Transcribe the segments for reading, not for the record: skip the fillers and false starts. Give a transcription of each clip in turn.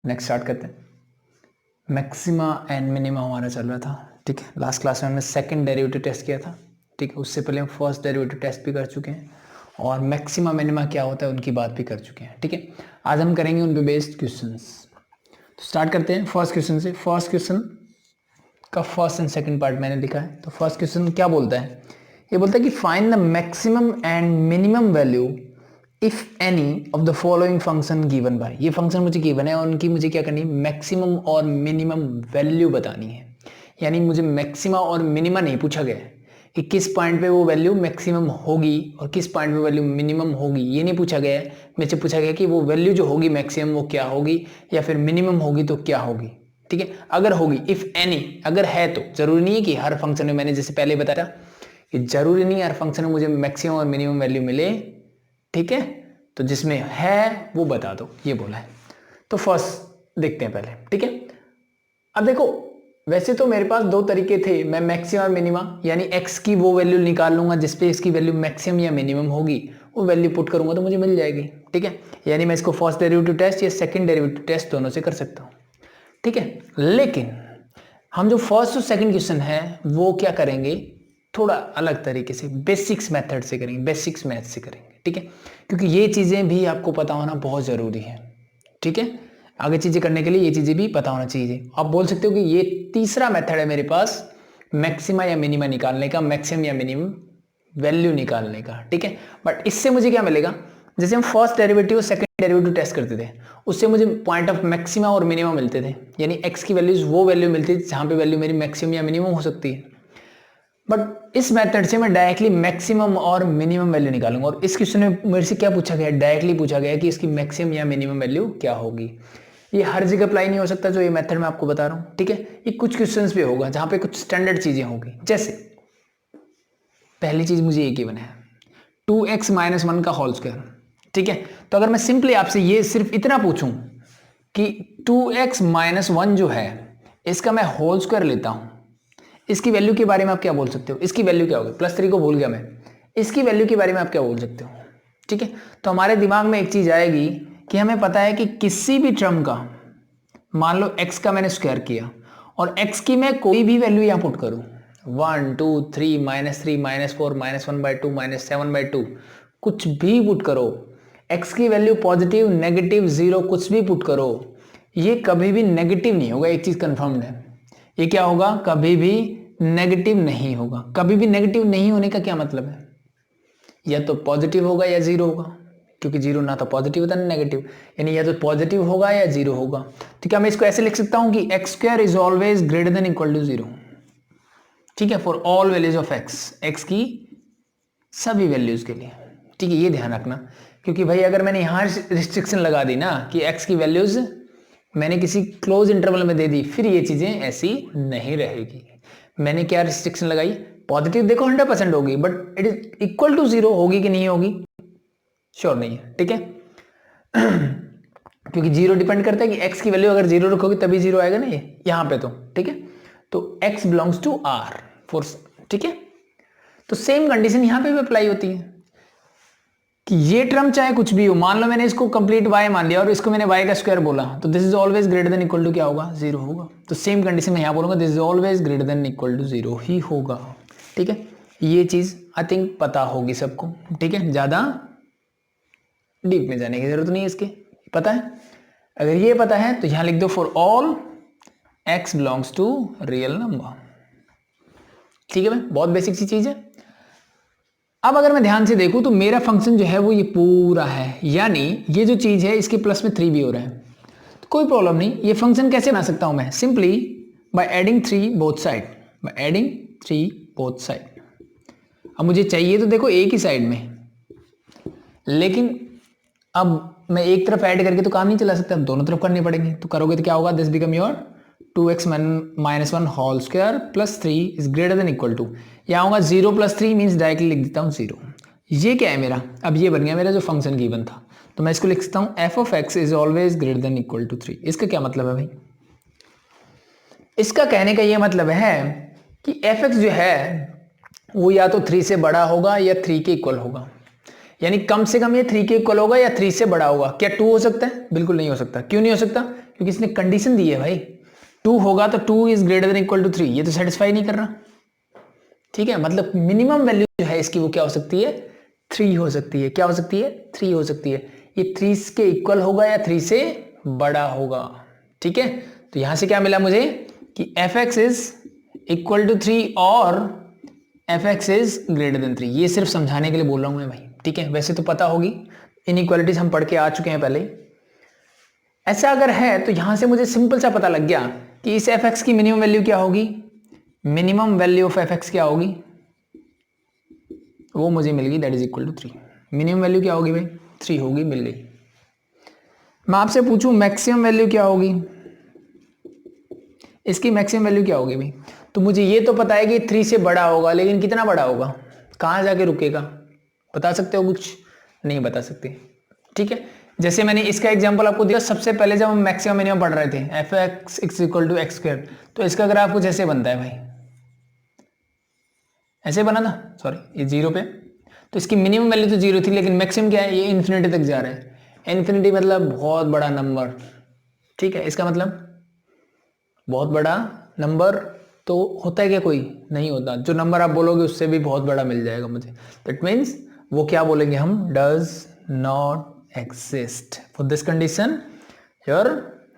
Next start करते हैं। Maxima and minima हमारा चल रहा था, ठीक है। लास्ट क्लास में हमने सेकंड डेरिवेटिव टेस्ट किया था, ठीक है। उससे पहले हम फर्स्ट डेरिवेटिव टेस्ट भी कर चुके हैं और मैक्सिमा मिनिमा क्या होता है उनकी बात भी कर चुके हैं, ठीक है। आज हम करेंगे उन पे बेस्ड क्वेश्चंस। तो स्टार्ट करते हैं फर्स्ट क्वेश्चन से। फर्स्ट क्वेश्चन का फर्स्ट एंड सेकंड पार्ट मैंने लिखा है। तो फर्स्ट क्वेश्चन क्या बोलता है, ये बोलता है कि find the maximum and minimum value if any of the following function given bye. ये फंक्शन मुझे गिवन है और उनकी मुझे क्या करनी है, मैक्सिमम और मिनिमम वैल्यू बतानी है। यानी मुझे मैक्सिमा और मिनिमा नहीं पूछा गया है कि किस पॉइंट पे वो वैल्यू मैक्सिमम होगी और किस पॉइंट पे वैल्यू मिनिमम होगी, ये नहीं पूछा गया है। मुझे पूछा गया कि वो वैल्यू जो होगी मैक्सिमम वो क्या होगी या फिर मिनिमम होगी तो क्या होगी, ठीक है। अगर होगी, इफ एनी, अगर है तो, जरूरी नहीं है कि हर फंक्शन में, मैंने जैसे पहले बताया कि जरूरी नहीं हर फंक्शन में मुझे मैक्सिमम और मिनिमम वैल्यू मिले, ठीक है। तो जिसमें है वो बता दो, ये बोला है। तो फर्स्ट देखते हैं पहले, ठीक है। अब देखो, वैसे तो मेरे पास दो तरीके थे, मैं मैक्सिमम और मिनिमा यानी x की वो वैल्यू निकाल लूंगा जिसपे इसकी वैल्यू मैक्सिमम या मिनिमम होगी, वो वैल्यू पुट करूंगा तो मुझे मिल जाएगी, ठीक है। यानी मैं इसको फर्स्ट डेरिवेटिव टेस्ट या सेकंड डेरिवेटिव टेस्ट दोनों से कर सकता हूं, ठीक है। लेकिन हम जो फर्स्ट और सेकंड क्वेश्चन है वो क्या करेंगे, थोड़ा अलग तरीके से, बेसिक्स मेथड से करेंगे, बेसिक्स मैथ से करेंगे, ठीक है। क्योंकि ये चीज़ें भी आपको पता होना बहुत ज़रूरी है, ठीक है। आगे चीज़ें करने के लिए ये चीज़ें भी पता होना चाहिए। आप बोल सकते हो कि ये तीसरा मेथड है मेरे पास मैक्सिमा या मिनिमा निकालने का, मैक्सिमम या मिनिमम वैल्यू निकालने का, ठीक है। बट इससे मुझे क्या मिलेगा, जैसे हम फर्स्ट डेरिवेटिव और सेकंड डेरिवेटिव टेस्ट करते थे उससे मुझे पॉइंट ऑफ मैक्सिमा और मिनिमा मिलते थे, यानी एक्स की वैल्यूज वो वैल्यू मिलती थी जहाँ पे वैल्यू मेरी मैक्सिमम या मिनिमम हो सकती है। बट इस मेथड से मैं डायरेक्टली मैक्सिमम और मिनिमम वैल्यू निकालूंगा। और इस क्वेश्चन में मेरे से क्या पूछा गया है, डायरेक्टली पूछा गया है कि इसकी मैक्सिमम या मिनिमम वैल्यू क्या होगी। ये हर जगह अप्लाई नहीं हो सकता जो ये मेथड मैं आपको बता रहा हूँ, ठीक है। ये कुछ क्वेश्चंस पे होगा जहाँ पे कुछ स्टैंडर्ड चीजें होगी। जैसे पहली चीज मुझे ये गिवन है 2x - 1 का होल स्क्वायर, ठीक है। तो अगर मैं सिंपली आपसे ये सिर्फ इतना पूछूं कि 2x - 1 जो है इसका मैं होल स्क्वायर लेता हूं, इसकी वैल्यू के बारे में आप क्या बोल सकते हो, इसकी वैल्यू क्या होगी, +3 को भूल गया मैं, इसकी वैल्यू के बारे में आप क्या बोल सकते हो, ठीक है। तो हमारे दिमाग में एक चीज आएगी कि हमें पता है कि किसी भी टर्म का, मान लो x का मैंने स्क्वायर किया और x की मैं कोई भी वैल्यू यहां पुट करूं, 1 2 3 -3 -4 -1/2 -7/2 कुछ भी पुट करो, x की वैल्यू पॉजिटिव नेगेटिव 0 कुछ भी पुट करो, ये कभी भी नेगेटिव नहीं होगा। एक चीज कंफर्म्ड है, ये क्या होगा, कभी भी नेगेटिव नहीं होगा। कभी भी नेगेटिव नहीं होने का क्या मतलब है, या तो पॉजिटिव होगा या 0 होगा, क्योंकि 0 ना तो पॉजिटिव होता ना नेगेटिव, यानी या तो पॉजिटिव होगा या 0 होगा। तो क्या मैं इसको ऐसे लिख सकता हूं कि x² is always greater than equal to 0, ठीक है, for all values of x की सभी वैल्यूज के लिए, ठीक है। ये ध्यान रखना, क्योंकि भाई अगर मैंने यहां रिस्ट्रिक्शन लगा दी ना कि x की वैल्यूज मैंने किसी क्लोज इंटरवल में दे दी, फिर ये चीजें ऐसी नहीं रहेगी। मैंने क्या रिस्ट्रिक्शन लगाई, पॉजिटिव देखो 100% होगी, but it is equal to 0 होगी कि नहीं होगी, श्योर नहीं है, ठीक है। क्योंकि 0 डिपेंड करता है कि x की वैल्यू अगर 0 रखोगे तभी 0 आएगा ना, ये यहां पे, तो ठीक है। तो x belongs to r for, ठीक है। तो सेम कंडीशन यहां पे भी अप्लाई होती है कि ये टर्म चाहे कुछ भी हो, मान लो मैंने इसको कंप्लीट y मान लिया और इसको मैंने y का स्क्वायर बोला, तो this is always greater than equal to क्या होगा, 0 होगा। तो सेम कंडीशन में यहां बोलूंगा this is always greater than equal to 0 ही होगा, ठीक है। ये चीज आई थिंक पता होगी सबको, ठीक है, ज्यादा डीप में जाने की जरूरत नहीं है, इसके पता है। अगर ये पता है तो यहां लिख दो for all x belongs to real number, ठीक है भाई, बहुत बेसिक सी चीज है। अब अगर मैं ध्यान से देखूं तो मेरा फंक्शन जो है वो ये पूरा है, यानी ये जो चीज है इसके प्लस में 3 भी हो रहा है, तो कोई प्रॉब्लम नहीं। ये फंक्शन कैसे बना सकता हूं मैं, simply by adding 3 both side, by adding 3 both side. अब मुझे चाहिए तो देखो एक ही साइड में, लेकिन अब मैं एक तरफ ऐड करके तो काम नहीं चला सकता, दोनों तरफ करने पड़ेंगे। तो करोगे तो क्या होगा, this become your 2x - 1 whole square +3 is greater than equal to, यहाँ होगा 0 + 3 मीन्स डायरेक्टली लिख देता हूँ 0। ये क्या है मेरा, अब ये बन गया मेरा जो फंक्शन गिवन था, तो मैं इसको लिख सकता हूँ f(x) is always greater than equal to 3। इसका क्या मतलब है भाई, इसका कहने का ये मतलब है कि f(x) जो है वो या तो 3 से बड़ा होगा या 3 के इक्वल होगा, यानी कम से कम ये 3 के इक्वल होगा या 3 से बड़ा होगा। क्या 2 हो सकता है, बिल्कुल नहीं हो सकता। क्यों नहीं हो सकता, क्योंकि इसने कंडीशन दी है भाई 2 होगा तो 2 is greater than equal to 3, ये तो सेटिस्फाई नहीं कर रहा। ठीक है, मतलब मिनिमम वैल्यू जो है इसकी वो क्या हो सकती है, 3 हो सकती है। क्या हो सकती है, 3 हो सकती है। ये 3 के इक्वल होगा या 3 से बड़ा होगा। ठीक है, तो यहां से क्या मिला मुझे कि f x is equal to 3 और f x is greater than 3। ये सिर्फ समझाने के लिए बोल रहा हूं मैं भाई। ठीक है, वैसे तो पता होगी, इनइक्वालिटीज हम पढ़ के आ चुके हैं पहले। ऐसा अगर है तो यहां से मुझे सिंपल सा पता लग गया कि इस एफ एक्स की मिनिमम वैल्यू क्या होगी, minimum value of f x क्या होगी, वो मुझे मिल गई, that is equal to 3। Minimum value क्या होगी भाई, 3 होगी, मिल गई। मैं आपसे पूछूं मैक्सिमम वैल्यू क्या होगी, इसकी मैक्सिमम वैल्यू क्या होगी भाई, तो मुझे ये तो पता है कि 3 से बड़ा होगा, लेकिन कितना बड़ा होगा, कहाँ जाके रुकेगा, बता सकते हो कुछ, नहीं बता सकते। ठीक है, जैसे मैंने इसका एग्जांपल आपको दिया सबसे पहले जब हम मैक्सिमम मिनिमम पढ़ रहे थे, f x is equal to x square, तो इसका ग्राफ कुछ ऐसे बनता है भाई, ऐसे बना था, सॉरी ये 0 पे, तो इसकी मिनिमम वैल्यू तो 0 थी, लेकिन मैक्सिमम क्या है, ये इन्फिनिटी तक जा रहा है। इन्फिनिटी मतलब बहुत बड़ा नंबर। ठीक है, इसका मतलब बहुत बड़ा नंबर तो होता है क्या, कोई नहीं होता। जो नंबर आप बोलोगे उससे भी बहुत बड़ा मिल जाएगा मुझे, दैट मीन्स वो क्या बोलेंगे हम, does not exist. For this condition your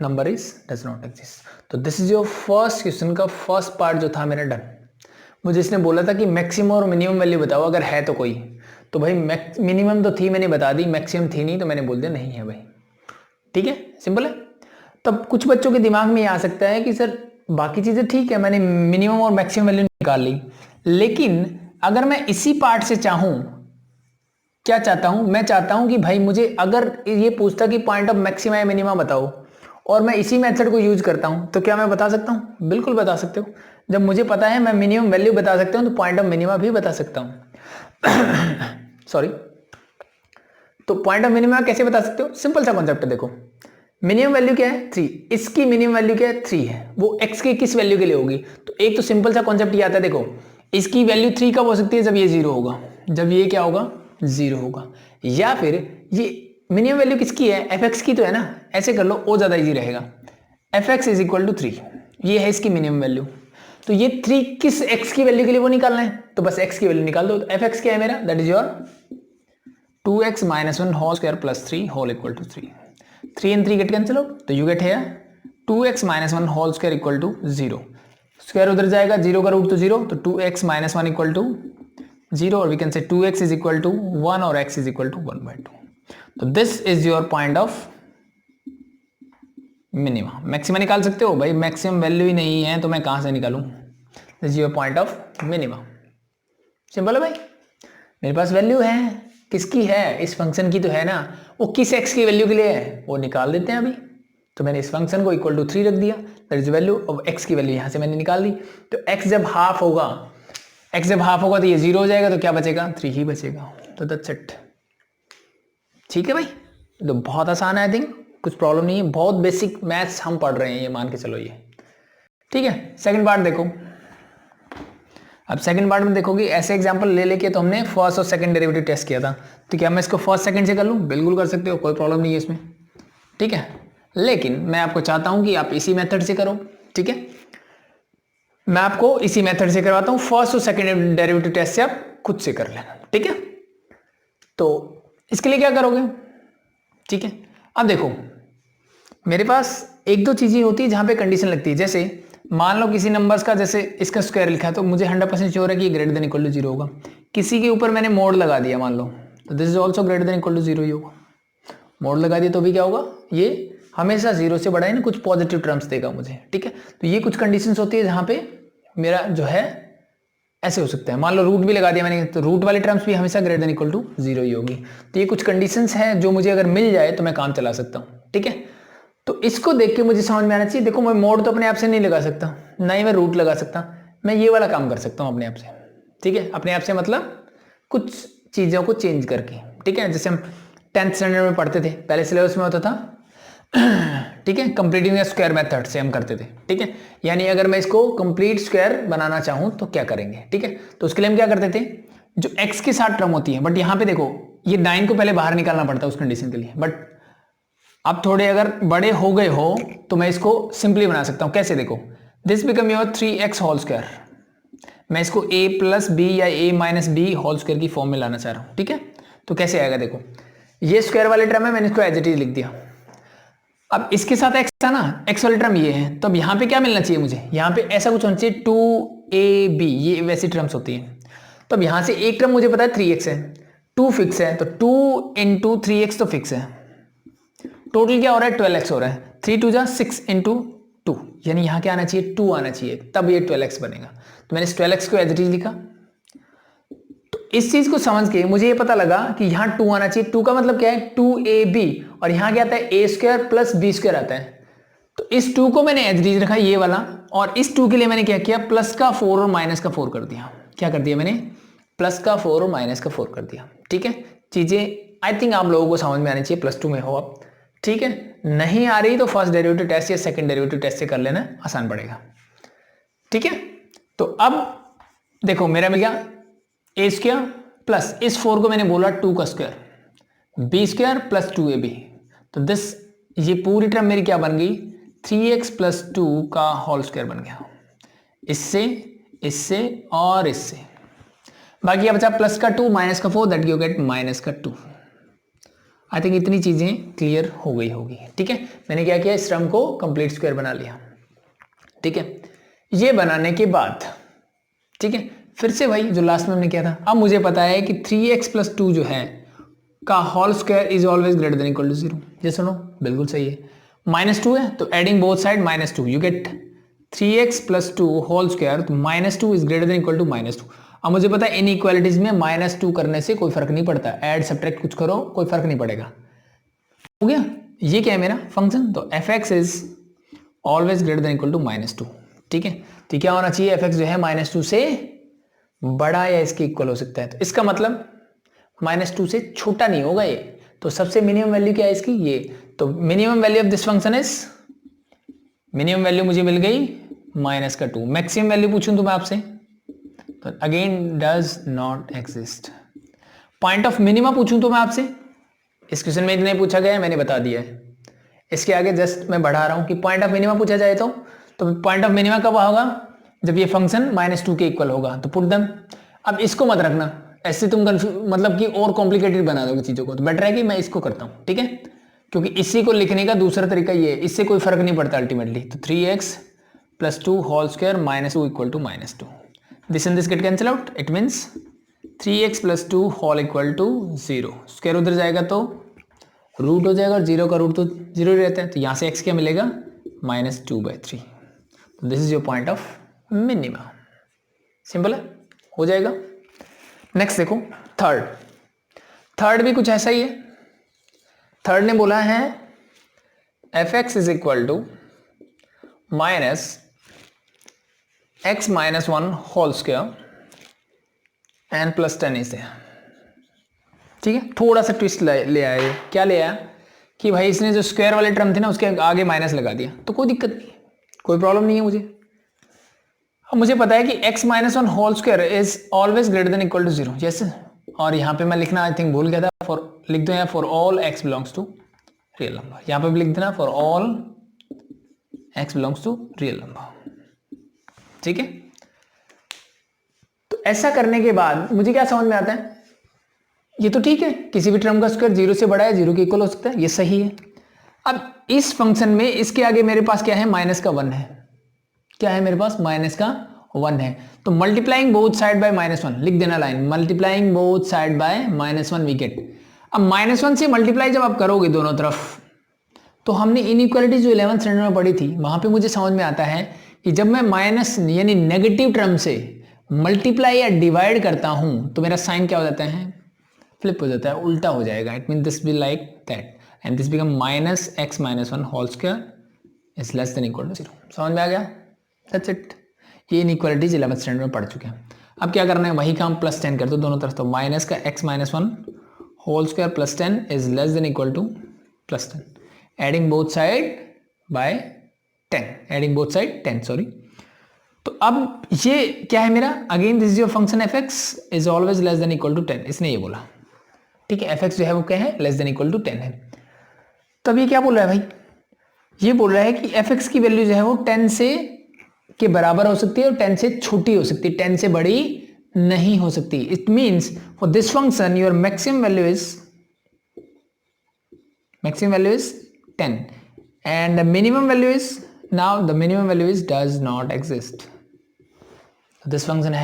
number is does not exist. तो this is your first question का फर्स्ट पार्ट जो था मेरा डन। मुझे इसने बोला था कि मैक्सिमम और मिनिमम वैल्यू बताओ अगर है तो कोई, तो भाई मिनिमम तो थी, मैंने बता दी, मैक्सिमम थी नहीं, तो मैंने बोल दिया नहीं है भाई। ठीक है, सिंपल है। तब कुछ बच्चों के दिमाग में ये आ सकता है कि सर बाकी चीज़ें ठीक है, मैंने मिनिमम और मैक्सिमम वैल्यू निकाल ली, लेकिन अगर मैं इसी पार्ट से चाहूँ, क्या चाहता हूँ, मैं चाहता हूँ कि भाई मुझे अगर ये पूछता कि पॉइंट ऑफ मैक्सिमा या मिनिमा बताओ, और मैं इसी मेथड को यूज करता हूँ, तो क्या मैं बता सकता हूँ, बिल्कुल बता सकते हो। जब मुझे पता है मैं मिनिमम वैल्यू बता सकता हूँ, तो पॉइंट ऑफ मिनिमा भी बता सकता हूँ सॉरी। तो पॉइंट ऑफ मिनिमा कैसे बता सकते हो, सिंपल सा कॉन्सेप्ट है, देखो मिनिमम वैल्यू क्या है 3, इसकी मिनिमम वैल्यू क्या है 3 है, वो x के किस वैल्यू के लिए होगी, तो एक तो सिंपल सा कॉन्सेप्ट ये आता है, देखो इसकी वैल्यू 3 कब हो सकती है, जब ये 0 होगा, जब ये क्या होगा 0 होगा, या फिर ये मिनिमम वैल्यू किसकी है, fx की तो है ना, ऐसे कर लो वो ज्यादा इजी रहेगा, fx इज इक्वल टू 3, ये है इसकी मिनिमम वैल्यू। तो ये 3 किस x की वैल्यू के लिए वो निकालना है, तो बस x की वैल्यू निकाल दो। तो fx क्या है मेरा, that is your 2x minus 1 whole square plus 3 whole equal to 3, 3 and 3 get cancel हो, तो यू गेट है 2x minus 1 whole square equal to 0, square उधर जाएगा, 0 का रूट तो 0, तो 2x माइनस 1 इक्वल टू 0, और वी कैन से 2x इज इक्वल टू 1 और x इज इक्वल टू 1/2। तो this is your point of minima. Maxima निकाल सकते हो भाई, मैक्सिमम वैल्यू ही नहीं है तो मैं कहां से निकालूं, this is your point of minima. Simple है भाई, मेरे पास वैल्यू है, किसकी है, इस फंक्शन की तो है ना, वो किस x की वैल्यू के लिए है वो निकाल देते हैं अभी। तो मैंने इस फंक्शन को इक्वल टू 3 रख दिया, that is value of x की वैल्यू यहां से मैंने निकाल दी। तो x जब हाफ होगा, x जब हाफ होगा तो ये 0 हो जाएगा, तो क्या बचेगा 3 ही बचेगा। तो दैट्स इट। ठीक है भाई, तो बहुत आसान है, आई थिंक कुछ प्रॉब्लम नहीं है, बहुत बेसिक मैथ्स हम पढ़ रहे हैं, ये मान के चलो ये। ठीक है, सेकंड पार्ट देखो। अब सेकंड पार्ट में देखोगे ऐसे एग्जांपल ले लेके तो हमने फर्स्ट और सेकंड डेरिवेटिव टेस्ट किया था, तो क्या मैं इसको फर्स्ट सेकंड से कर लूँ, बिल्कुल कर सकते हो, कोई प्रॉब्लम नहीं है इसमें। ठीक है, लेकिन मैं आपको चाहता हूं कि आप इसी मेथड से करो। ठीक है, मैं आपको इसी मेथड से करवाता हूं, फर्स्ट और सेकंड डेरिवेटिव टेस्ट से आप खुद से कर लेना। ठीक है, तो इसके लिए क्या करोगे, ठीक है, अब देखो मेरे पास एक दो चीजें होती है जहां पे कंडीशन लगती है, जैसे मान लो किसी नंबर्स का, जैसे इसका स्क्वायर लिखा है तो मुझे 100% श्योर है कि ग्रेटर देन इक्वल टू 0 होगा। किसी के ऊपर मैंने मोड लगा दिया मान लो, तो this is also greater than equal to 0 ही होगा। मोड लगा दिया तो भी क्या होगा, ये हमेशा 0 से बड़ा है ना, कुछ पॉजिटिव टर्म्स देगा मुझे। ठीक है, तो ये कुछ कंडीशंस होती है जहां पे मेरा जो है ऐसे हो सकता है। मान लो रूट भी लगा दिया मैंने, तो रूट वाले टर्म्स भी हमेशा ग्रेटर देन इक्वल टू 0 ही होगी। तो ये कुछ कंडीशंस हैं जो मुझे अगर मिल जाए तो मैं काम चला सकता हूँ। ठीक है, तो इसको देख के मुझे समझ में आना चाहिए, देखो मैं मोड तो अपने आप से नहीं लगा सकता, ना ही मैं रूट लगा सकता, मैं ये वाला काम कर सकता हूँ अपने आप से। ठीक है, अपने आप से मतलब कुछ चीज़ों को चेंज करके। ठीक है, जैसे हम 10th स्टैंडर्ड में पढ़ते थे, पहले सिलेबस में होता था ठीक है, कंप्लीटिंग द स्क्वायर मेथड से हम करते थे। ठीक है, यानी अगर मैं इसको कंप्लीट स्क्वायर बनाना चाहूँ तो क्या करेंगे। ठीक है, तो उसके लिए हम क्या करते थे, जो x के साथ टर्म होती है, बट यहाँ पे देखो ये 9 को पहले बाहर निकालना पड़ता है उस कंडीशन के लिए, बट अब थोड़े अगर बड़े हो गए हो तो मैं इसको सिंपली बना सकता हूं। कैसे? देखो, this become your 3x whole square. मैं इसको a प्लस बी या a minus B whole square की फॉर्म में लाना चाह रहा हूं। ठीक है, तो कैसे आएगा? देखो, ये स्क्वायर वाले टर्म है, मैंने इसको एज इट इज लिख दिया। अब इसके साथ x था ना, x वाले टर्म ये है, तो अब यहाँ पे क्या मिलना चाहिए मुझे? यहाँ पे ऐसा कुछ होना चाहिए 2ab, ये वैसी टर्म्स होती हैं। तो अब यहाँ से एक टर्म मुझे पता है 3x है, 2 फिक्स है, तो 2 इंटू 3x तो फिक्स है। टोटल क्या हो रहा है? 12x हो रहा है। 3 2 जा 6 इंटू 2, यानी यहाँ क्या आना चाहिए? 2 आना चाहिए, तब ये 12x बनेगा। तो मैंने इस 12x को एज इट इज लिखा। तो इस चीज को समझ के मुझे ये पता लगा कि यहाँ 2 आना चाहिए। 2 का मतलब क्या है? 2ab, और यहाँ क्या आता है? a square plus B square आता है। तो इस 2 को मैंने एज इट इज रखा, ये वाला, और इस 2 के लिए मैंने क्या किया? प्लस का 4 और माइनस का 4 कर दिया। क्या कर दिया मैंने? प्लस का 4 और माइनस का 4 कर दिया। ठीक है, चीजें आई थिंक आप लोगों को समझ में आनी चाहिए, +2 में हो आप। ठीक है, नहीं आ रही तो फर्स्ट डेरिवेटिव टेस्ट या सेकंड डेरिवेटिव टेस्ट से कर लेना, आसान पड़ेगा। ठीक है, तो अब देखो मेरा मिल गया a स्क्वायर प्लस इस 4 को मैंने बोला 2 का square, b square plus 2ab। तो दिस, ये पूरी टर्म मेरी क्या बन गई? 3x प्लस 2 का होल स्क्वायर बन गया। इससे, इससे और इससे, बाकी क्या बचा? प्लस का 2 माइनस का 4, दैट यू गेट माइनस का 2। आई थिंक इतनी चीजें क्लियर हो गई होगी। ठीक है, मैंने क्या किया? इस टर्म को कंप्लीट स्क्वायर बना लिया। ठीक है, ये बनाने के बाद, ठीक है, फिर से वही जो लास्ट में हमने किया था। अब मुझे पता है कि 3x प्लस 2 जो है का whole square is always greater than equal to 0। ये सुनो, बिल्कुल सही है। -2 है तो adding both side -2 you get 3x plus 2 whole square, तो -2 is greater than equal to -2। अब मुझे पता है इन इक्वालिटीज में -2 करने से कोई फर्क नहीं पड़ता, ऐड सब्ट्रैक्ट कुछ करो कोई फर्क नहीं पड़ेगा। हो गया? ये क्या है मेरा फंक्शन? तो f(x) is always greater than equal to -2। ठीक है, तो क्या होना चाहिए? f(x) जो है -2 से बड़ा या इसके इक्वल हो सकता है। तो इसका मतलब -2 से छोटा नहीं होगा ये। तो सबसे मिनिमम वैल्यू क्या है इसकी? ये। तो minimum value of this function is, minimum value मुझे मिल गई -2। मैक्सिमम वैल्यू पूछूं तो मैं आपसे, तो again does not exist. Point of minima पूछूं तो मैं आपसे, इस क्वेश्चन में इतने पूछा गया है, मैंने बता दिया है। इसके आगे जस्ट मैं बढ़ा रहा हूं कि पॉइंट ऑफ मिनिमा पूछा जाए तो पॉइंट ऑफ मिनिमा कब होगा? जब ये फंक्शन -2 के इक्वल होगा। तो पुट देम। अब इसको मत रखना, ऐसे तुम मतलब कि और कॉम्प्लिकेटेड बना दोगे चीजों को, तो बेटर है कि मैं इसको करता हूं। ठीक है, क्योंकि इसी को लिखने का दूसरा तरीका ये है, इससे कोई फर्क नहीं पड़ता अल्टीमेटली। तो 3x plus 2 whole square -2 equal to -2। This and this get cancel out, it means 3x plus 2 whole equal to 0। Square उधर जाएगा तो रूट हो जाएगा, और 0 का रूट तो 0 ही रहता है। तो यहाँ से x क्या मिलेगा? -2/3। तो this is your point of minima. Simple है, हो जाएगा। नेक्स्ट देखो, थर्ड भी कुछ ऐसा ही है। थर्ड ने बोला है f(x) is equal to -x - 1 whole square and plus 10 is है। ठीक है, थोड़ा सा ट्विस्ट ले आया। क्या ले आया कि भाई इसने जो स्क्वायर वाले टर्म थे ना उसके आगे माइनस लगा दिया, तो कोई दिक्कत नहीं, कोई प्रॉब्लम नहीं है मुझे। अब मुझे पता है कि x - 1 whole square is always greater than equal to 0। जैसे, और यहाँ पे मैं लिखना आई थिंक भूल गया था, फॉर लिख दो यहाँ, for all x belongs to real number. यहाँ पे भी लिख देना for all x belongs to real number. ठीक है, तो ऐसा करने के बाद मुझे क्या समझ में आता है? ये तो ठीक है, किसी भी टर्म का स्क्वायर 0 से बड़ा है, 0 के इक्वल हो सकता है, ये सही है। अब इस फंक्शन में इसके आगे मेरे पास क्या है? -1 है। क्या है मेरे पास? -1 है। तो मल्टीप्लाइंग बोथ साइड बाय -1 लिख देना line, multiplying both side by -1 we get. अब -1 से मल्टीप्लाई जब आप करोगे दोनों तरफ, तो हमने इनइक्वालिटी जो 11th स्टैंडर्ड में पढ़ी थी, वहां पे मुझे समझ में आता है कि जब मैं माइनस यानी नेगेटिव टर्म से मल्टीप्लाई या डिवाइड करता हूं तो मेरा साइन क्या हो जाता है? फ्लिप हो जाता है, उल्टा हो जाएगा। It mean this will like that and this become -x - 1 whole square is less than equal to 0। समझ में आ गया? That's it. ये इनइक्वालिटीज 11th स्टैंडर्ड में पढ़ चुके हैं। अब क्या करना है? वही काम +10 कर दो दोनों तरफ। तो माइनस का x - 1 whole square plus 10 is less than equal to +10, adding both side by 10, adding both side 10 sorry. तो अब ये क्या है मेरा? Again this is your function f(x) is always less than equal to 10। इसने ये बोला, ठीक है, f(x) जो है वो क्या है? लेस देन इक्वल टू 10 है। तो अब ये क्या बोल रहा है भाई, ये बोल रहा है कि एफ एक्स की वैल्यू जो है वो 10 से के बराबर हो सकती है और 10 से छोटी हो सकती है, 10 से बड़ी नहीं हो सकती. It means for this function your maximum value is 10 and the minimum value is, now the minimum value is does not exist. This function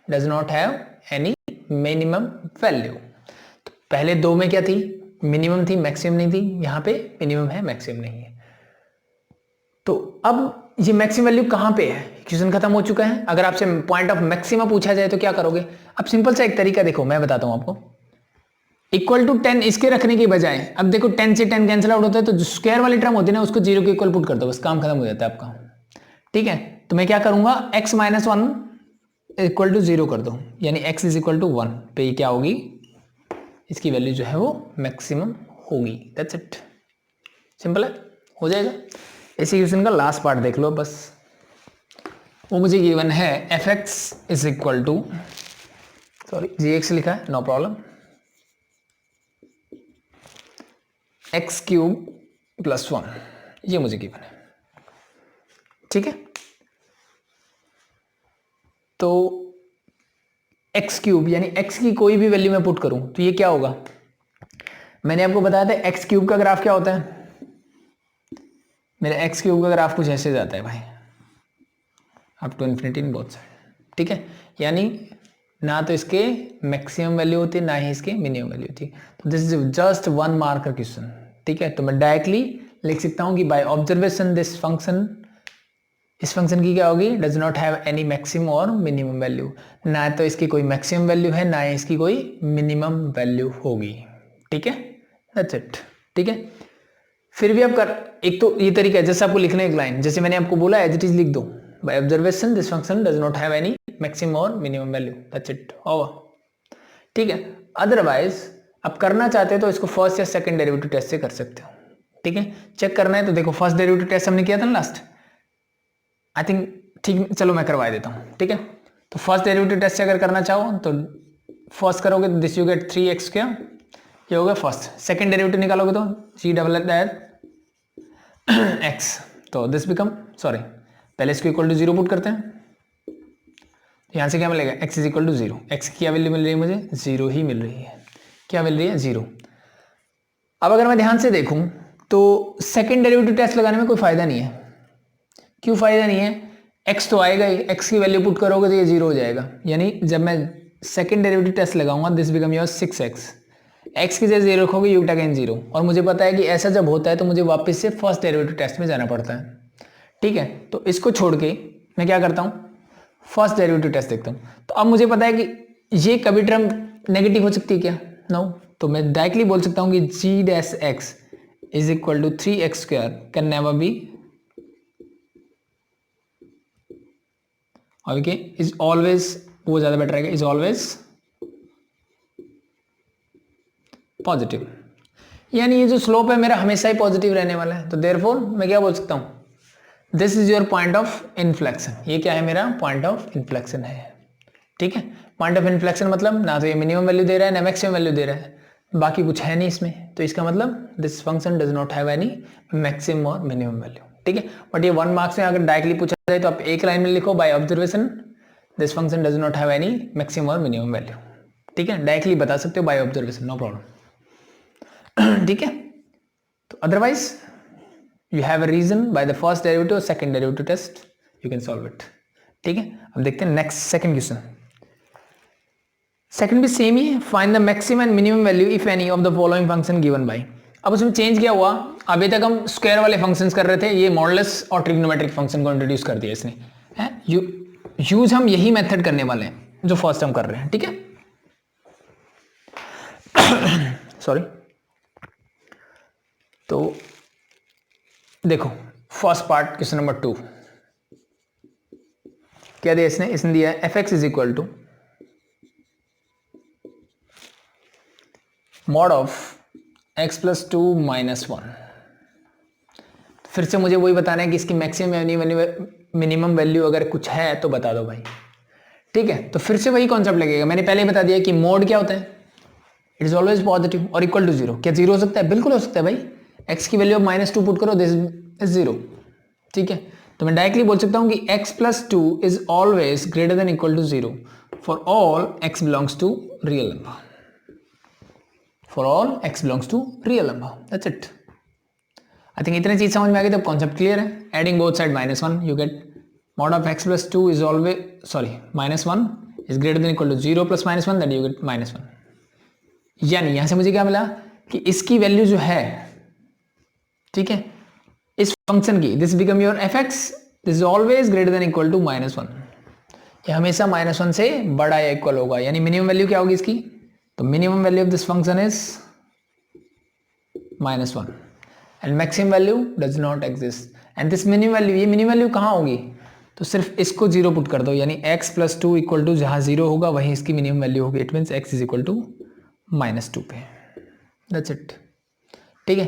does not have any minimum value. तो पहले दो में क्या थी, मिनिमम थी, maximum नहीं थी. यहाँ पे मिनिमम है, मैक्सिमम नहीं है. तो अब ये मैक्सिमम वैल्यू कहाँ पे है, क्वेश्चन खत्म हो चुका है. अगर आपसे पॉइंट ऑफ मैक्सिमा पूछा जाए तो क्या करोगे. अब सिंपल सा एक तरीका देखो, मैं बताता हूँ आपको. इक्वल टू 10 इसके रखने की बजाय, अब देखो 10 से 10 कैंसिल आउट होता है, तो जो स्क्वायर वाली टर्म होती है ना उसको 0 के इक्वल पुट कर दो, बस काम खत्म हो जाता है आपका. ठीक है, तो मैं क्या करूंगा, x माइनस 1 इक्वल टू 0 कर दो, यानी x इज इक्वल टू 1. तो ये क्या होगी, इसकी वैल्यू जो है वो मैक्सिमम होगी. दैट्स इट, सिंपल है, हो जाएगा. इसी क्वेश्चन का लास्ट पार्ट देख लो बस. वो मुझे गिवन है F x is equal to, sorry G X लिखा है, no problem, X cube plus 1, ये मुझे गिवन है. ठीक है, तो एक्स क्यूब यानी एक्स की कोई भी वैल्यू मैं पुट करूं तो ये क्या होगा. मैंने आपको बताया था एक्स क्यूब का ग्राफ क्या होता है. मेरा एक्स क्यूब का ग्राफ कुछ ऐसे जाता है भाई, up to infinity in both side. ठीक है, यानी ना तो इसके मैक्सिमम वैल्यू होती है ना ही इसके मिनिमम वैल्यू होती. तो दिस इज जस्ट 1 मार्क का क्वेश्चन. ठीक है, तो मैं डायरेक्टली लिख सकता हूं कि बाय ऑब्जर्वेशन दिस फंक्शन, इस फंक्शन की क्या होगी, does not have any maximum और मिनिमम वैल्यू. ना तो इसकी कोई मैक्सिमम वैल्यू है ना ही इसकी कोई मिनिमम वैल्यू होगी. ठीक है, दैट्स इट. ठीक है, फिर भी आप कर, एक तो ये तरीका है जैसे आपको लिखना है एक लाइन, जैसे मैंने आपको बोला एज इट इज लिख दो, by observation this function does not have any maximum और minimum value. That's it, over. ठीक है, अदरवाइज आप करना चाहते हो तो इसको फर्स्ट या सेकंड डेरिवेटिव टेस्ट से कर सकते हो. ठीक है, चेक करना है तो देखो फर्स्ट डेरिवेटिव टेस्ट हमने किया था ना लास्ट, आई थिंक. ठीक, चलो मैं करवा देता हूँ. ठीक है, तो फर्स्ट डेरिवेटिव टेस्ट से अगर करना चाहो तो फर्स्ट करोगे तो this you get 3x square, ये हो गया फर्स्ट. सेकंड डेरिवेटिव निकालोगे तो g डबल x, तो दिस बिकम, सॉरी पहले इसको इक्वल टू 0 पुट करते हैं. यहाँ से क्या मिलेगा, x is equal to 0. x की क्या वैल्यू मिल रही है मुझे, 0 ही मिल रही है. क्या मिल रही है, 0. अब अगर मैं ध्यान से देखूं तो सेकंड डेरिवेटिव टेस्ट लगाने में कोई फायदा नहीं है. क्यों फायदा नहीं है, x तो आएगा ही, x की वैल्यू पुट करोगे तो ये 0 हो जाएगा. यानी जब मैं सेकंड डेरिवेटिव टेस्ट लगाऊंगा this become your 6x, x की जगह 0 रखोगे यू अगेन 0. और मुझे पता है कि ऐसा जब होता है तो मुझे वापस से फर्स्ट डेरिवेटिव टेस्ट में जाना पड़ता है. ठीक है, तो इसको छोड़ के मैं क्या करता हूँ, फर्स्ट डेरिवेटिव टेस्ट देखता हूँ. तो अब मुझे पता है कि ये कभी टर्म नेगेटिव हो सकती है क्या, नो. तो मैं डायरेक्टली बोल सकता हूँ कि g dash x is equal to 3x square can never be, okay, is always, वो ज्यादा बेटर रहेगा, इज ऑलवेज पॉजिटिव. यानी ये जो स्लोप है मेरा हमेशा ही पॉजिटिव रहने वाला है. तो देयरफॉर मैं क्या बोल सकता हूँ, this is your point of inflection. ये क्या है, मेरा पॉइंट ऑफ इन्फ्लेक्शन है. ठीक है, पॉइंट ऑफ इन्फ्लेक्शन मतलब ना तो ये मिनिमम वैल्यू दे रहा है ना मैक्सिमम वैल्यू दे रहा है, बाकी कुछ है नहीं इसमें. तो इसका मतलब this function does not have any maximum और मिनिमम वैल्यू. ठीक है, बट ये 1 मार्क्स में अगर डायरेक्टली पूछा जाए तो आप एक लाइन में लिखो bye observation this function does not have any maximum और मिनिमम वैल्यू. ठीक है, डायरेक्टली बता सकते हो बाय ऑब्जर्वेशन, नो प्रॉब्लम. ठीक है, तो otherwise you have a reason by the first derivative और second derivative test you can solve it. ठीक है, अब देखते हैं नेक्स्ट सेकंड क्वेश्चन. सेकंड भी सेम ही है, find the maximum and minimum value if any of the following function given by. अब उसमें चेंज क्या हुआ, अभी तक हम स्क्वायर वाले फंक्शंस कर रहे थे, ये मॉडुलस और ट्रिग्नोमेट्रिक फंक्शन को इंट्रोड्यूस कर दिया इसने. है यूज हम यही मेथड करने वाले हैं जो फर्स्ट हम कर रहे हैं. ठीक है, सॉरी. तो देखो फर्स्ट पार्ट क्वेश्चन नंबर 2 क्या दिया इसने दिया F x is equal to mod of x plus 2 minus 1. फिर से मुझे वही बताना है कि इसकी मैक्सिमम या मिनिमम वैल्यू अगर कुछ है तो बता दो भाई. ठीक है, तो फिर से वही कॉन्सेप्ट लगेगा. मैंने पहले ही बता दिया कि मोड क्या होता है, इट इज ऑलवेज पॉजिटिव और इक्वल टू 0. क्या 0 हो सकता है, बिल्कुल हो सकता है भाई. x की वैल्यू अब -2 पुट करो, दिस इज 0, ठीक है। तो मैं डायरेक्टली बोल सकता हूं कि x + 2 is always greater than equal to 0 for all x belongs to real number, for all x belongs to real number, that's it. I think इतनी चीज समझ में आ गई, तो कॉन्सेप्ट क्लियर है। Adding both side -1 you get mod of x + 2 is always -1 is greater than equal to 0 + -1 that you get -1। यानी यहां से मुझे क्या मिला कि इसकी वैल्यू जो है, ठीक है, इस फंक्शन की, this become your fx, this is always greater than equal to -1, ये हमेशा -1 से बड़ा या इक्वल होगा। यानी मिनिमम वैल्यू क्या होगी इसकी, तो minimum value of this function is -1 and maximum value does not exist. And this minimum value, ये मिनिमम वैल्यू कहाँ होगी, तो सिर्फ इसको 0 पुट कर दो, यानी x + 2 इक्वल टू जहाँ 0 होगा वहीं इसकी मिनिमम वैल्यू होगी। It means x is equal to -2 पे, दैट्स इट, ठीक है।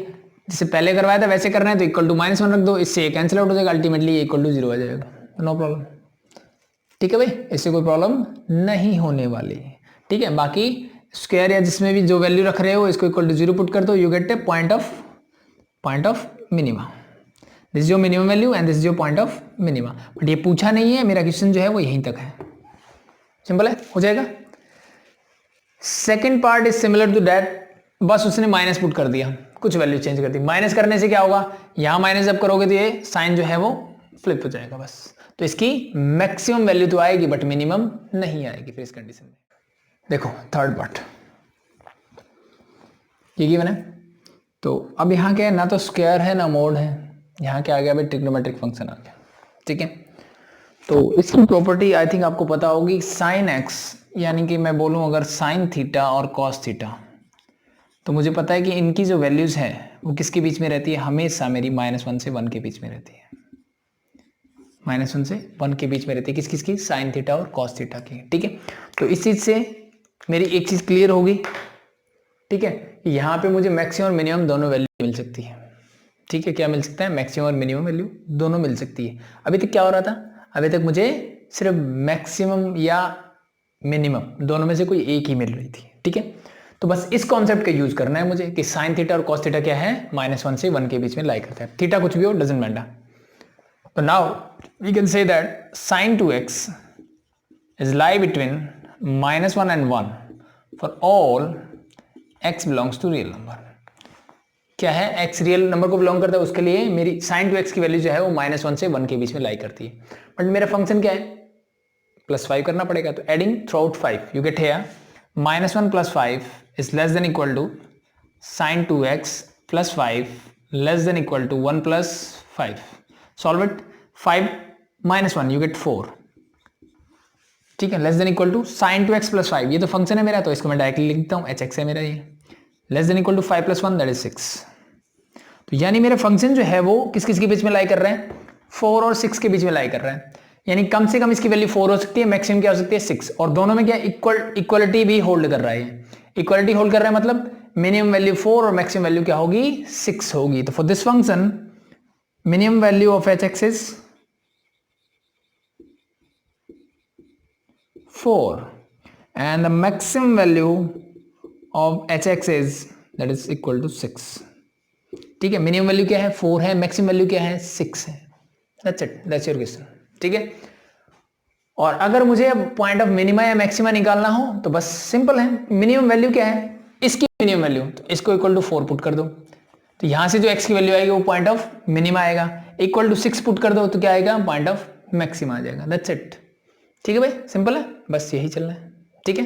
जिससे पहले करवाया था वैसे करना है तो इक्वल टू -1 रख दो, इससे ये कैंसिल आउट हो जाएगा, अल्टीमेटली ये इक्वल टू 0 आ जाएगा, नो प्रॉब्लम, ठीक है भाई, इससे कोई प्रॉब्लम नहीं होने वाली, ठीक है। बाकी स्क्वायर या जिसमें भी जो वैल्यू रख रहे हो इसको इक्वल टू 0 पुट कर दो, you get A point of minima, this is your minimum value and this is your point of minima. But ये पूछा नहीं है, मेरा क्वेश्चन जो है वो यहीं तक है, सिंपल है, हो जाएगा। Second part is similar to that, बस उसने माइनस पुट कर दिया, कुछ वैल्यू चेंज कर दी। माइनस करने से क्या होगा, यहां माइनस जब करोगे तो ये साइन जो है वो फ्लिप हो जाएगा बस। तो इसकी मैक्सिमम वैल्यू तो आएगी बट मिनिमम नहीं आएगी फिर इस कंडीशन में। देखो थर्ड पार्ट ये गिवन है, तो अब यहाँ क्या है, ना तो स्क्वायर है ना मोड है, यहाँ क्या आ गया भाई, ट्रिग्नोमेट्रिक फंक्शन आ गया, ठीक है। तो इसकी प्रॉपर्टी आई थिंक आपको पता होगी, साइन एक्स, यानी कि मैं बोलूँ अगर साइन थीटा और कॉस थीटा, तो मुझे पता है कि इनकी जो वैल्यूज है वो किसके बीच में रहती है, हमेशा मेरी -1 से 1 के बीच में रहती है, -1 से 1 के बीच में रहती है, किस किस की, साइन थीटा और कॉस थीटा की, ठीक है। तो इस चीज से मेरी एक चीज क्लियर होगी, ठीक है, यहाँ पे मुझे मैक्सिमम और मिनिमम दोनों वैल्यू मिल सकती है, ठीक है। क्या मिल सकता है, मैक्सिमम और मिनिमम वैल्यू दोनों मिल सकती है। अभी तक क्या हो रहा था, अभी तक मुझे सिर्फ मैक्सिमम या मिनिमम दोनों में से कोई एक ही मिल रही थी, ठीक है। तो बस इस कॉन्सेप्ट का यूज करना है मुझे कि साइन थीटा और कॉस थीटा क्या है, -1 से 1 के बीच में लाई करता है, थीटा कुछ भी हो डजंट मैटर। तो now we can say that sin 2x is lie between -1 and 1 for all x belongs to real number. क्या है, x रियल नंबर को बिलोंग करता है, उसके लिए मेरी sin 2x की वैल्यू जो है वो -1 से 1 के बीच में लाई करती है। बट मेरा फंक्शन क्या है, +5 करना पड़ेगा, तो adding through out 5 you get here -1 + 5 is less than equal to sin 2x plus 5 less than equal to 1 plus 5. Solve it. 5 minus 1 you get 4. ठीक है, less than equal to sin 2x plus 5, ये तो function है मेरा, तो इसको मैं directly लिख देता हूँ, hx है मेरा ये, less than equal to 5 + 1 that is 6। तो यानी मेरा फंक्शन जो है वो किस किस के बीच में लाई कर रहे हैं, 4 और 6 के बीच में लाई कर रहे हैं। यानी कम से कम इसकी वैल्यू 4 हो सकती है, मैक्सिमम क्या हो सकती है 6, और दोनों में क्या इक्वलिटी भी होल्ड कर रहा है। इक्वलिटी होल्ड कर रहा है मतलब मिनिमम वैल्यू 4 और मैक्सिमम वैल्यू क्या होगी, 6 होगी। तो for this function minimum value of hx is 4 and the maximum value of hx is that is equal to 6। ठीक है, मिनिमम वैल्यू क्या है 4 है, मैक्सिमम वैल्यू क्या है 6 है, that's it, that's your question। ठीक है, और अगर मुझे पॉइंट ऑफ मिनिमा या मैक्सिमा निकालना हो तो बस सिंपल है, मिनिमम वैल्यू क्या है, इसकी मिनिमम वैल्यू, तो इसको इक्वल टू 4 पुट कर दो, तो यहां से जो x की वैल्यू आएगी वो पॉइंट ऑफ मिनिमा आएगा, इक्वल टू 6 पुट कर दो तो क्या आएगा, पॉइंट ऑफ मैक्सिमा आ जाएगा, दैट्स इट। ठीक है भाई, सिंपल है, बस यही चलना है। ठीक है,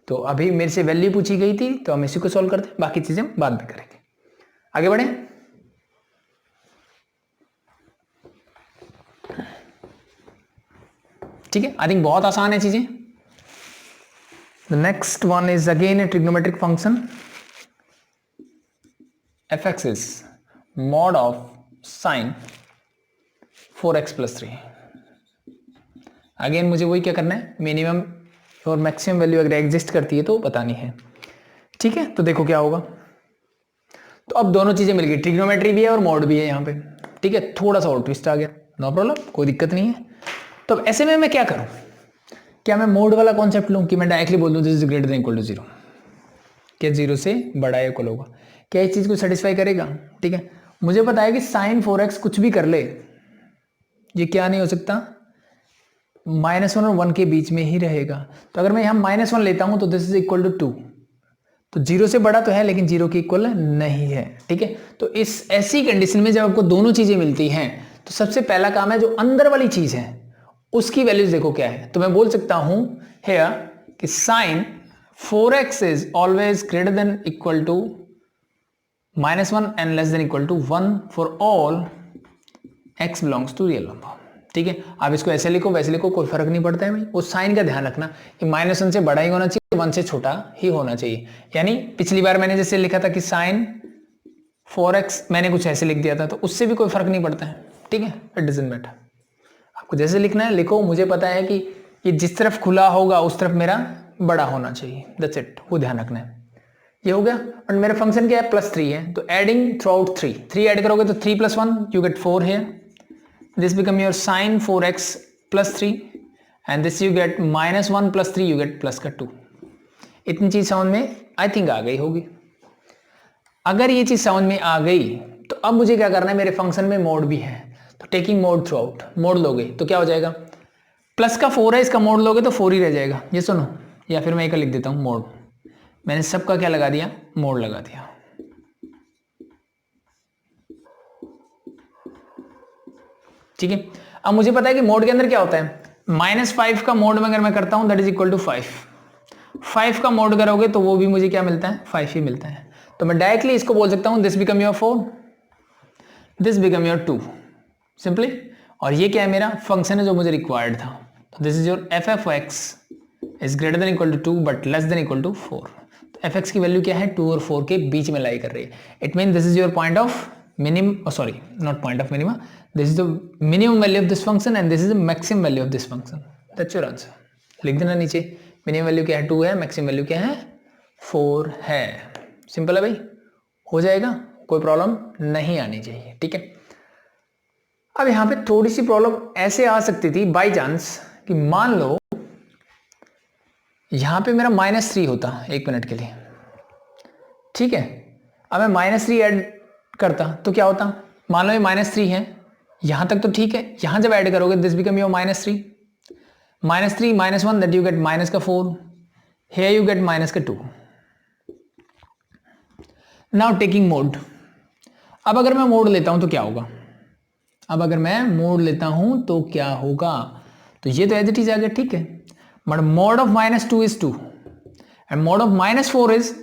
तो अभी मेरे से वैल्यू पूछी गई थी तो हम इसी को सॉल्व करते हैं, बाकी चीजें बाद में करेंगे। आगे बढ़े, ठीक है, आई थिंक बहुत आसान है चीजें। The next one is again A trigonometric function, fx is mod of sine 4x + 3। Again मुझे वही क्या करना है, मिनिमम और मैक्सिमम वैल्यू अगर एग्जिस्ट करती है तो बतानी है। ठीक है, तो देखो क्या होगा, तो अब दोनों चीजें मिल गई, ट्रिग्नोमेट्री भी है और मॉड भी है यहाँ पे। ठीक है, थोड़ा सा और ट्विस्ट आ गया, नो प्रॉब्लम, कोई दिक्कत नहीं है। तो अब ऐसे में मैं क्या करूं, क्या मैं मोड वाला कॉन्सेप्ट लूं कि मैं डायरेक्टली बोल दूं this is greater than equal to 0, क्या 0 से बड़ा या इक्वल होगा, क्या इस चीज़ को सेटिस्फाई करेगा? ठीक है, मुझे पता है कि साइन 4x कुछ भी कर ले, ये क्या नहीं हो सकता, -1 और 1 के बीच में ही रहेगा। तो अगर मैं यहाँ -1 लेता हूँ तो दिस इज इक्वल टू 2, तो 0 से बड़ा तो है लेकिन 0 के इक्वल नहीं है। ठीक है, तो इस ऐसी कंडीशन में जब आपको दोनों चीज़ें मिलती हैं तो सबसे पहला काम है जो अंदर वाली चीज़ है उसकी वैल्यूज देखो क्या है। तो मैं बोल सकता हूँ हेयर कि sine 4x is always greater than equal to -1 and less than equal to 1 for all x belongs to real number. ठीक है, आप इसको ऐसे लिखो वैसे लिखो, कोई फर्क नहीं पड़ता है भाई। उस साइन का ध्यान रखना कि -1 से बड़ा ही होना चाहिए, 1 से छोटा ही होना चाहिए। यानी पिछली बार मैंने जैसे लिखा था कि साइन 4x मैंने कुछ ऐसे लिख दिया था, तो उससे भी कोई फर्क नहीं पड़ता है। ठीक है, इट डजंट मैटर, आपको जैसे लिखना है लिखो। मुझे पता है कि ये जिस तरफ खुला होगा उस तरफ मेरा बड़ा होना चाहिए, दैट्स इट, वो ध्यान रखना है। ये हो गया। और मेरा फंक्शन क्या है, +3 है, तो एडिंग थ्रू आउट 3 ऐड करोगे तो 3 + 1 यू गेट 4 है। This become your sin 4x + 3 and this you get -1 + 3 you get + का 2। इतनी चीज समझ में आई थिंक आ गई होगी। अगर ये चीज समझ में आ गई तो अब मुझे क्या करना है, मेरे फंक्शन में मोड भी है, तो taking mode through out, mode लोगे तो क्या हो जाएगा, प्लस का 4 है, इसका मोड लोगे तो 4 ही रह जाएगा। ये सुनो, या फिर मैं एक लिख देता हूँ मोड, मैंने सबका क्या लगा दिया, मोड लगा दिया। ठीक है, अब मुझे पता है कि मोड के अंदर क्या होता है, -5 का मोड में अगर मैं करता हूं दैट इज इक्वल टू 5 का मोड करोगे तो वो भी मुझे क्या मिलता है, 5 ही मिलता है। तो मैं डायरेक्टली इसको बोल सकता हूं this become your 4, this become your 2 simply. और ये क्या है, मेरा फंक्शन है जो मुझे रिक्वायर्ड था। तो this is your f of x is greater than equal to 2 but less than equal to 4। तो f(x) की वैल्यू क्या है, 2 और 4 के बीच में लाई कर रही है। It mean this is your point of minimum, sorry not point of minima, this is the minimum value of this function and this is the maximum value of this function, that's your answer। लिख देना नीचे, minimum value क्या है 2 है, maximum value क्या है 4 है। Simple है भाई, हो जाएगा, कोई प्रॉब्लम नहीं आनी चाहिए। ठीक है, अब यहाँ पे थोड़ी सी प्रॉब्लम ऐसे आ सकती थी बाय चांस कि मान लो यहाँ पे मेरा -3 होता 1 मिनट के लिए। ठीक है, अब मैं -3 ऐड करता तो क्या होता, मान लो ये -3 है, यहां तक तो ठीक है, यहां जब ऐड करोगे this become your -3 -1 that you get minus का 4, हियर यू गेट माइनस का 2। नाउ टेकिंग मोड, अब अगर मैं मोड लेता हूं तो क्या होगा, अब अगर मैं मोड लेता हूं तो क्या होगा, तो ये तो एज इट इज आ गया। ठीक है, but mode of -2 is 2 and mode of -4 is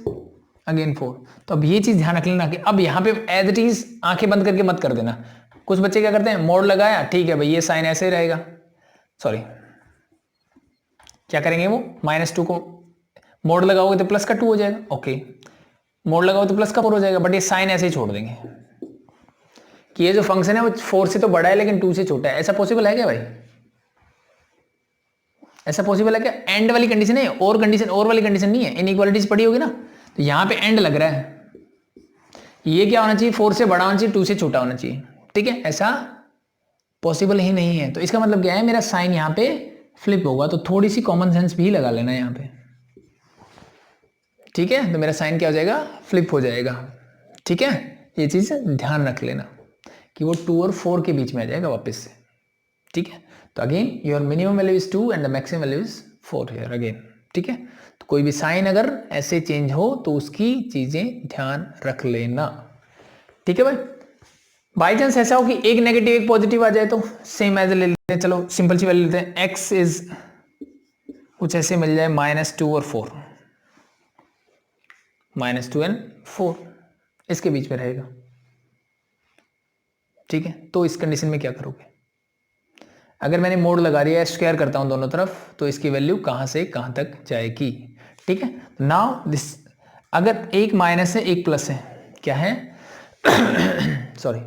again 4। तो अब ये चीज ध्यान रख लेना कि अब यहाँ पे एज इट इज आंखें बंद करके मत कर देना। कुछ बच्चे क्या करते हैं, मोड लगाया, ठीक है भाई ये साइन ऐसे ही रहेगा, सॉरी क्या करेंगे, वो -2 को मोड लगाओगे तो प्लस का 2 हो जाएगा, ओके, मोड लगाओगे तो प्लस का 4 हो जाएगा, बट ये साइन ऐसे ही छोड़ देंगे कि ये जो फंक्शन है वो 4 से तो बड़ा है लेकिन 2 से छोटा है। ऐसा पॉसिबल है क्या भाई, ऐसा पॉसिबल है क्या, एंड वाली कंडीशन है, और कंडीशन और वाली कंडीशन नहीं है, इनइक्वालिटीज पड़ी होगी ना, तो यहां पे एंड लग रहा है, ये क्या होना चाहिए, 4 से बड़ा होना चाहिए, 2 से छोटा होना चाहिए। ठीक है, ऐसा पॉसिबल ही नहीं है। तो इसका मतलब क्या है, मेरा साइन यहाँ पे फ्लिप होगा, तो थोड़ी सी कॉमन सेंस भी लगा लेना यहाँ पे। ठीक है, तो मेरा साइन क्या हो जाएगा, फ्लिप हो जाएगा। ठीक है, ये चीज ध्यान रख लेना कि वो 2 और 4 के बीच में आ जाएगा वापस से। ठीक है, तो again your minimum value is 2 and the maximum value is 4 here again. ठीक है, तो कोई भी साइन अगर ऐसे चेंज हो तो उसकी चीजें ध्यान रख लेना। ठीक है भाई, बाई चांस ऐसा हो कि एक नेगेटिव एक पॉजिटिव आ जाए तो सेम एज ले लेते हैं, चलो सिंपल सी वैल्यू लेते हैं, x इज कुछ ऐसे मिल जाए -2 और 4, -2 एंड 4 इसके बीच में रहेगा। ठीक है, तो इस कंडीशन में क्या करोगे, अगर मैंने मोड लगा दिया है, स्क्वायर करता हूं दोनों तरफ, तो इसकी वैल्यू कहां से कहां तक जाएगी। ठीक है, नाउ दिस, अगर एक माइनस है एक प्लस है, क्या है सॉरी,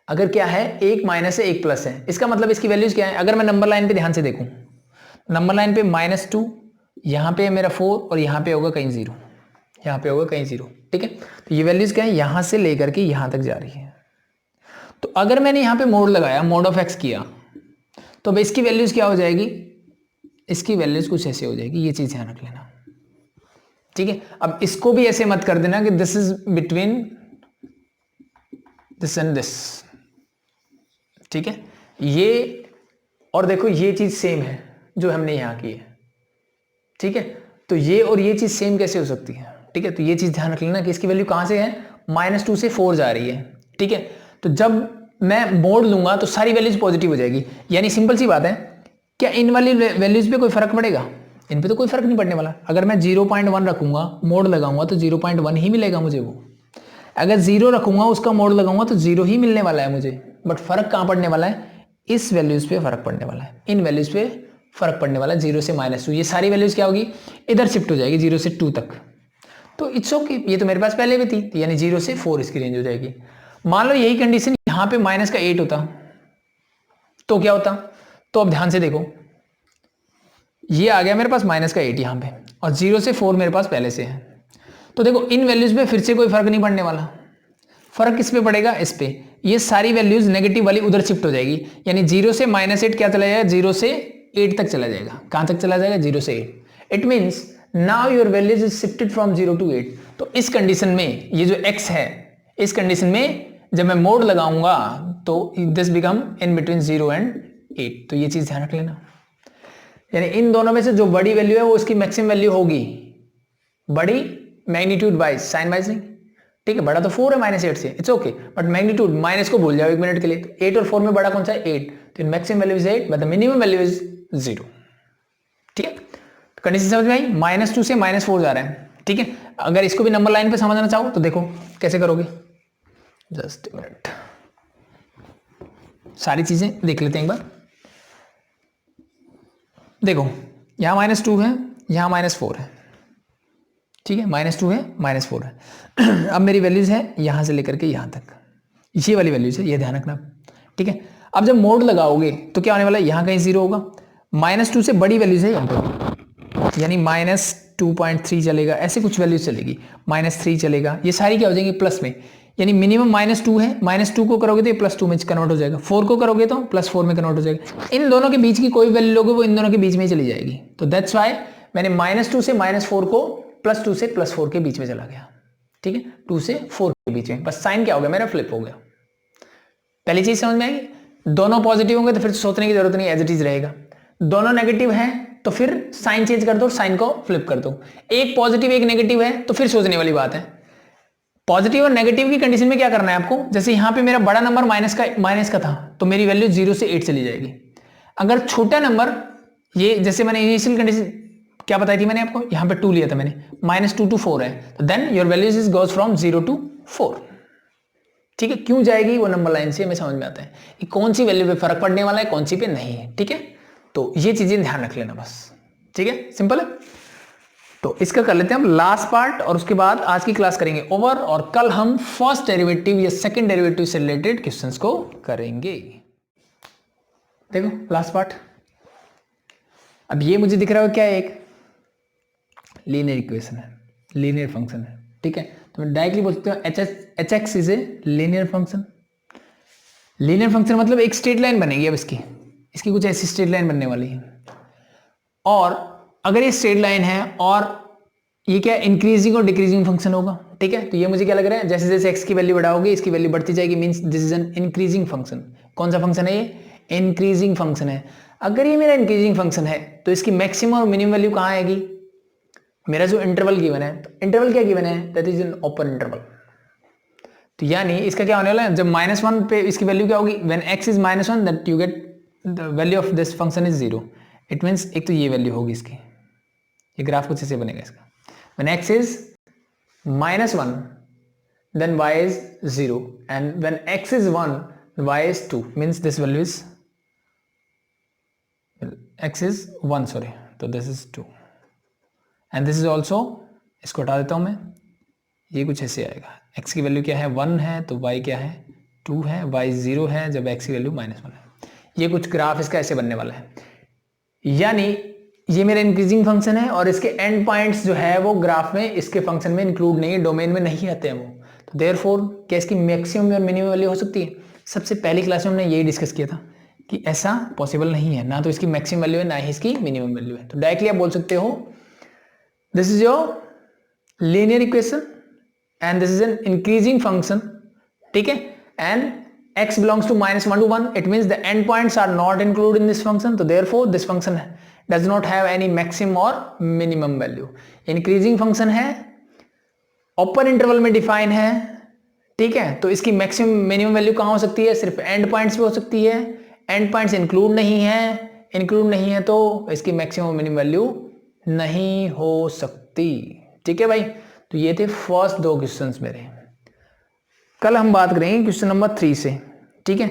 अगर क्या है एक माइनस है एक प्लस है, इसका मतलब इसकी वैल्यूज क्या है, अगर मैं नंबर लाइन पे ध्यान से देखूं, नंबर लाइन पे -2, यहां पे मेरा 4 और यहां पे होगा कहीं 0, यहां पे होगा कहीं 0। ठीक है, तो ये वैल्यूज क्या है, यहां से लेकर के यहां तक जा रही है। तो अगर मैंने यहां पे मोड लगाया, मोड ऑफ x किया, तो अब इसकी वैल्यूज क्या हो जाएगी, इसकी वैल्यूज कुछ ऐसे हो जाएगी, ये चीज ध्यान रख लेना। ठीक है। अब इसको भी ऐसे मत कर देना कि this is between this and this, ठीक है। ये और देखो ये चीज सेम है जो हमने यहां की है, ठीक है। तो ये और ये चीज सेम कैसे हो सकती है, ठीक है। तो ये चीज ध्यान रख लेना कि इसकी वैल्यू कहां से है, -2 से 4 जा रही है, ठीक है। तो जब मैं मोड़ लूंगा तो सारी वैल्यूज पॉजिटिव हो जाएगी, यानी सिंपल सी बात है। क्या इन वाली वैल्यूज पे कोई फर्क पड़ेगा, इन पे तो कोई फर्क नहीं पड़ने वाला। अगर मैं 0.1 रखूंगा मोड़ लगाऊंगा तो 0.1 ही मिलेगा मुझे वो, अगर 0 रखूंगा उसका मोड़ लगाऊंगा तो 0 ही मिलने वाला है मुझे। बट फर्क कहां पड़ने वाला है, इस वैल्यूज पे फर्क पड़ने वाला है, इन वैल्यूज पे फर्क पड़ने वाला है। 0 से -2 ये सारी वैल्यूज क्या होगी, इधर शिफ्ट हो जाएगी 0 से 2 तक। तो इट्स ओके, ये तो मेरे पास पहले भी थी, यानी 0 से 4 इसकी रेंज हो जाएगी। मान लो यही कंडीशन यहां पे -8 होता तो क्या होता। तो अब ध्यान से देखो, ये आ गया मेरे पास -8 यहां पे, और 0 से 4 मेरे पास पहले से है। तो देखो इन वैल्यूज पे फिर से कोई फर्क नहीं पड़ने वाला। फर्क किस पे पड़ेगा, इस पे। ये सारी वैल्यूज नेगेटिव वाली उधर शिफ्ट हो जाएगी, यानी 0 से -8 क्या चला जाएगा, 0 से 8 तक चला जाएगा। कहां तक चला जाएगा, 0 से 8। It means now your values is shifted from 0 to 8। तो इस कंडीशन में ये जो x है, इस कंडीशन में जब मैं मोड लगाऊंगा तो this become in between 0 and 8। तो ये चीज ध्यान रख लेना, यानी इन दोनों में से जो बड़ी वैल्यू है वो उसकी मैक्सिमम वैल्यू होगी, बड़ी मैग्नीट्यूड वाइज, साइन वाइज नहीं, ठीक है। बड़ा तो 4 है -8 से, it's okay, but magnitude minus को भूल जाओ 1 मिनट के लिए। तो 8 और 4 में बड़ा कौन सा है, 8। तो maximum value is 8 but the minimum value is 0, ठीक है। तो कंडीशन समझ में आई, -2 से -4 जा रहा है, ठीक है। अगर इसको भी नंबर लाइन पे समझना चाहो तो देखो कैसे करोगे, जस्ट मिनट, सारी चीजें देख लेते हैं एक बार। देखो यहां -2 है, यहां -4 है, ठीक है। -2 है, -4 है। अब मेरी वैल्यूज है यहां से लेकर के यहां तक, ये वाली वैल्यूज है, ये ध्यान रखना, ठीक है। अब जब मोड लगाओगे तो क्या होने वाला है, यहां कहीं 0 होगा। -2 से बड़ी वैल्यूज है यहाँ पर, यानी -2.3 चलेगा, ऐसे कुछ वैल्यूज चलेगी, -3 चलेगा, ये सारी क्या हो जाएंगी प्लस में, यानी मिनिमम -2 है। -2 को करोगे तो ये +2 में कन्वर्ट हो जाएगा, 4 को करोगे तो +4 में कन्वर्ट हो जाएगा। इन दोनों के बीच की कोई वैल्यू लोगे वो इन दोनों के बीच में ही चली जाएगी। तो दैट्स वाई मैंने -2 से -4 को +2 से +4 के बीच में चला गया, ठीक है। 2 से 4 के बीच में, बस साइन क्या हो गया मेरा, फ्लिप हो गया। पहली चीज समझ में आई। दोनों पॉजिटिव होंगे तो फिर सोचने की जरूरत नहीं, एज इट इज रहेगा। दोनों नेगेटिव है तो फिर साइन चेंज कर दो, साइन को फ्लिप कर दो। एक पॉजिटिव एक नेगेटिव है तो फिर सोचने वाली बात है। पॉजिटिव और नेगेटिव की कंडीशन में क्या करना है आपको, जैसे यहां पे मेरा बड़ा नंबर माइनस का था तो मेरी वैल्यू 0 से 8 चली जाएगी। अगर छोटा नंबर, ये जैसे मैंने इनिशियल कंडीशन क्या बताई थी मैंने आपको, यहां पे 2 लिया था मैंने, -2 to 4 है, तो then your values is goes from 0 to 4, ठीक है। क्यों जाएगी वो नंबर लाइन से हमें समझ में आता है कि कौन सी वैल्यू पे फर्क पड़ने वाला है, कौन सी पे नहीं है, ठीक है। तो ये चीजें ध्यान रख लेना बस, ठीक है, सिंपल है। तो इसका कर लेते हैं हम लास्ट पार्ट, और उसके बाद आज की क्लास करेंगे ओवर, और कल हम फर्स्ट डेरिवेटिव या सेकंड डेरिवेटिव से रिलेटेड क्वेश्चंस को करेंगे। देखो लास्ट पार्ट, अब ये मुझे दिख रहा है क्या है, एक लीनियर इक्वेशन है, लीनियर फंक्शन है, ठीक है। तो मैं डायरेक्टली बोल सकता हूं H x is a linear function. Linear function मतलब एक स्ट्रेट लाइन बनेगी, अब इसकी कुछ ऐसी स्ट्रेट लाइन बनने वाली है, और अगर ये स्ट्रेट लाइन है और ये क्या इंक्रीजिंग और डिक्रीजिंग फंक्शन होगा, ठीक है। तो ये मुझे क्या लग रहा है, जैसे जैसे x की वैल्यू बढ़ाओगे इसकी वैल्यू बढ़ती जाएगी, means this is an increasing function. कौन सा फंक्शन है ये, इंक्रीजिंग फंक्शन है। अगर ये मेरा इंक्रीजिंग फंक्शन है तो इसकी मैक्सिमम और मिनिमम वैल्यू कहां आएगी, मेरा जो इंटरवल गिवन है, तो इंटरवल क्या गिवन है, that is an open interval. तो यानी इसका क्या होने वाला है, जब -1 पे इसकी वैल्यू क्या होगी, when x is -1 that you get the value of this function is 0। It means एक तो ये वैल्यू होगी इसकी, ये ग्राफ कुछ ऐसे बनेगा इसका, when x is -1 then y is 0 and when x is 1 y is 2 means this value is x is 1 sorry, तो this is 2 and this is also, इसको हटा देता हूं मैं, ये कुछ ऐसे आएगा, x की वैल्यू क्या है 1 है तो y क्या है 2 है, y 0 है जब x की वैल्यू -1 है। ये कुछ ग्राफ इसका ऐसे बनने वाला है, यानी ये मेरा इंक्रीजिंग फंक्शन है और इसके एंड पॉइंट्स जो है वो ग्राफ में इसके फंक्शन में इंक्लूड नहीं है, डोमेन में नहीं आते हैं वो। तो देयरफॉर क्या इसकी मैक्सिमम और मिनिमम वैल्यू हो सकती है, सबसे पहली क्लास में हमने यही डिस्कस किया था कि ऐसा पॉसिबल नहीं है, ना तो इसकी मैक्सिमम वैल्यू है ना ही इसकी मिनिमम वैल्यू है। तो डायरेक्टली आप बोल सकते हो this is your linear equation and this is an increasing function, ठीक है, and x belongs to -1 to 1, it means the endpoints are not included in this function, so therefore this function does not have any maximum or minimum value. Increasing function है, open interval में define है, ठीक है, तो इसकी maximum minimum value कहां हो सकती है, सिर्फ एंड पॉइंट्स पे हो सकती है, एंड पॉइंट्स इंक्लूड नहीं है तो इसकी मैक्सिमम मिनिमम वैल्यू नहीं हो सकती, ठीक है भाई। तो ये थे फर्स्ट दो क्वेश्चंस मेरे। कल हम बात करेंगे क्वेश्चन नंबर 3 से, ठीक है,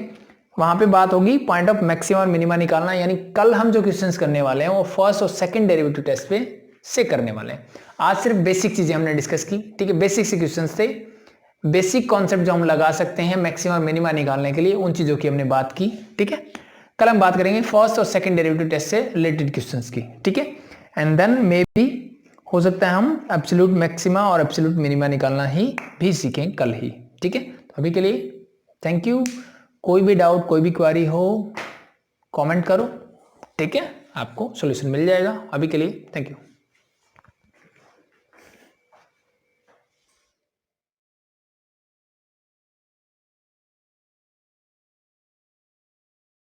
वहां पे बात होगी पॉइंट ऑफ मैक्सिमा और मिनिमा निकालना, यानी कल हम जो क्वेश्चंस करने वाले हैं वो फर्स्ट और सेकंड डेरिवेटिव टेस्ट पे से करने वाले हैं। आज सिर्फ बेसिक चीजें हमने डिस्कस की, ठीक है, बेसिक से क्वेश्चंस थे, बेसिक कॉन्सेप्ट जो हम लगा सकते हैं मैक्सिमा और मिनिमा निकालने के लिए, उन चीजों की हमने बात की, ठीक है। कल हम बात करेंगे फर्स्ट और सेकंड डेरिवेटिव टेस्ट से रिलेटेड क्वेश्चंस की, ठीक है, एंड देन मे बी हो सकता है हम एब्सोल्यूट मैक्सिमा और एब्सोल्यूट मिनिमा निकालना ही भी सीखें कल ही, ठीक है। तो अभी के लिए थैंक यू। कोई भी डाउट, कोई भी क्वेरी हो कमेंट करो, ठीक है, आपको सॉल्यूशन मिल जाएगा। अभी के लिए थैंक यू।